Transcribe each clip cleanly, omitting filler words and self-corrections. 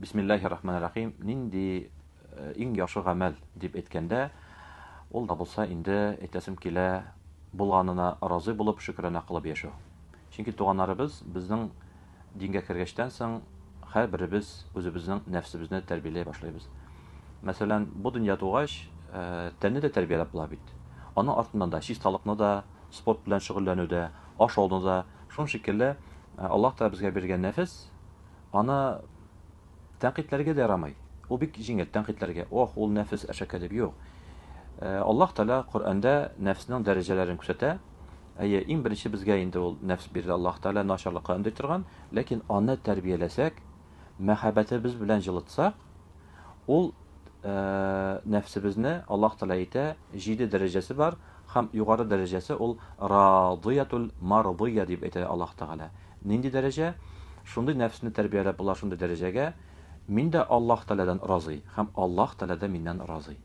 Бисмиллахир-рахманир-рахим. Нинди иң яхшы гамәл дип әйткәндә, ул да булса инде әйтәсем килә, булганына разый булып шөкранә кылып яшәү. Чөнки туганнарыбыз безнең дингә кергәчтән соң һәрберебез үзебезнең нәфсебезне тәрбияләй башлыйбыз. Мәсәлән, бу дөнья тугач, тәнне дә тәрбияләп була бит. Аның артыннан да чисталыкны да, спорт белән шөгыльләнүдә, аш алуны да, шуның шикелле Аллаһ та безгә биргән нәфес, аны тәнкыйтьләргә дә ярамый. Ул бик җиңел тәнкыйтьләргә. Ох, ул нәфес әшәке дип юк. Аллаһ Таала Коръәндә нәфснең дәрәҗәләрен күрсәтә. Әйе, иң беренче безгә инде ул нәфс бирде Аллаһ Таала начарлыкка өндәй торган, ләкин аны тәрбияләсәк, мәхәббәтебез белән җылытсак, ул нәфсебезне Аллаһ Таала әйтә, 7 дәрәҗәсе бар, һәм югары дәрәҗәсе ул радиятул мардия дип әйтә Аллаһ Таала. Нинди дәрәҗә? Шундый нәфсне тәрбияләп була шундый дәрәҗәгә, мин дә Аллаһ Тааладан разый, һәм Аллаһ Таала да миннән разый.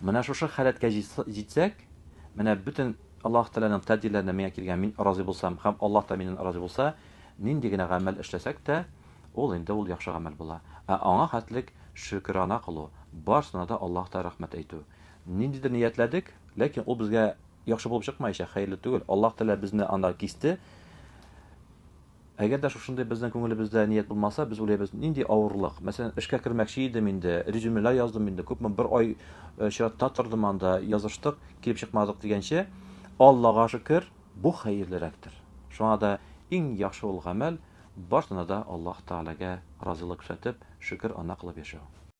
Менә шушы халәткә җитсәк, менә бөтен Аллаһ Тааланың тәдбирләренә миңа килгән, мин разый булсам, һәм Аллаһ та миннән разый булса, нинди генә гамәл эшләсәк тә, ул инде ул яхшы гамәл була. Аңа хәтлек шөкранә кылу, барсына да Аллаһ та рәхмәт әйтү. Ниндидер ниятләдек, ләкин ул безгә яхшы булып чыкмаячак, хәерле түгел. Аллаһ Таала безне анда кисте. Әгәр дә шушындый безнең күңелебездә ният булмаса, без уйлыйбыз, нинди авырлык. Мәсәлән, эшкә кермәкче идем инде, резюмелар яздым инде, күпме бер ай чиратта тордым анда, языштык, килеп чыкмадык дигәнче, Аллаһка шөкер, бу хәерлерәктер. Шуңа да иң яхшы ул гамәл, барсына да Аллаһ Таалага разылык күрсәтеп, шөкер ана кылып яшәү.